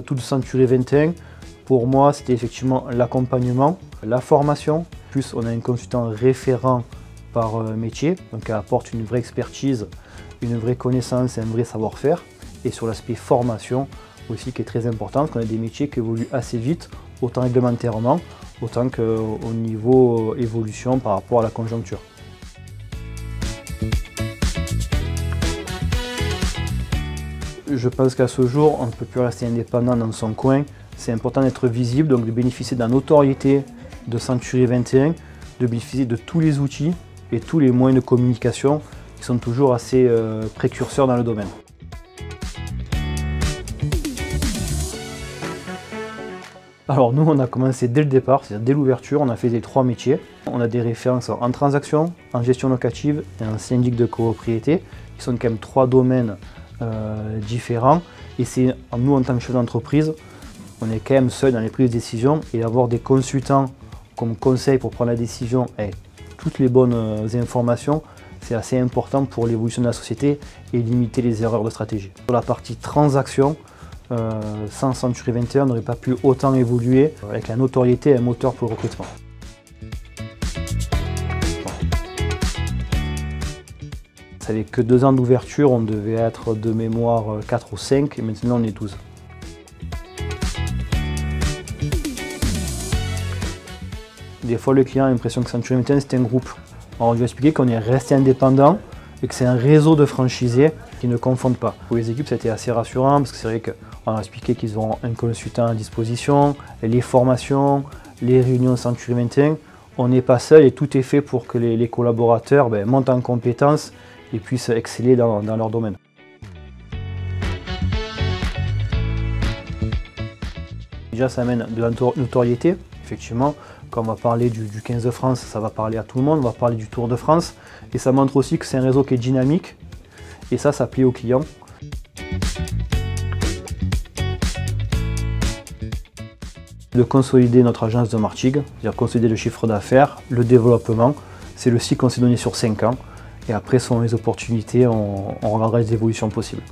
Tout de Century 21, pour moi, c'était effectivement l'accompagnement, la formation. Plus, on a un consultant référent par métier, donc qui apporte une vraie expertise, une vraie connaissance et un vrai savoir-faire. Et sur l'aspect formation aussi, qui est très important, parce qu'on a des métiers qui évoluent assez vite, autant réglementairement, autant qu'au niveau évolution par rapport à la conjoncture. Je pense qu'à ce jour, on ne peut plus rester indépendant dans son coin. C'est important d'être visible, donc de bénéficier de la notoriété de Century 21, de bénéficier de tous les outils et tous les moyens de communication qui sont toujours assez précurseurs dans le domaine. Alors nous, on a commencé dès le départ, c'est-à-dire dès l'ouverture, on a fait les 3 métiers. On a des références en transaction, en gestion locative et en syndic de copropriété, qui sont quand même 3 domaines différents. Et c'est nous, en tant que chef d'entreprise, on est quand même seul dans les prises de décision, et avoir des consultants comme conseil pour prendre la décision et toutes les bonnes informations, c'est assez important pour l'évolution de la société et limiter les erreurs de stratégie. Sur la partie transaction, sans Century 21, on n'aurait pas pu autant évoluer avec la notoriété et un moteur pour le recrutement. Ça n'avait que 2 ans d'ouverture, on devait être de mémoire 4 ou 5 et maintenant on est 12. Des fois le client a l'impression que Century 21 c'est un groupe. Alors on lui a expliqué qu'on est resté indépendant et que c'est un réseau de franchisés qui ne confondent pas. Pour les équipes, c'était assez rassurant parce que c'est vrai qu'on a expliqué qu'ils auront un consultant à disposition, les formations, les réunions Century 21. On n'est pas seul et tout est fait pour que les collaborateurs montent en compétences et puissent exceller dans leur domaine. Déjà, ça amène de la notoriété, effectivement. Quand on va parler du 15 de France, ça va parler à tout le monde, on va parler du Tour de France. Et ça montre aussi que c'est un réseau qui est dynamique. Et ça plaît aux clients. De consolider notre agence de Martigues, c'est-à-dire consolider le chiffre d'affaires, le développement. C'est le cycle qu'on s'est donné sur 5 ans. Et après, selon les opportunités, on regardera les évolutions possibles.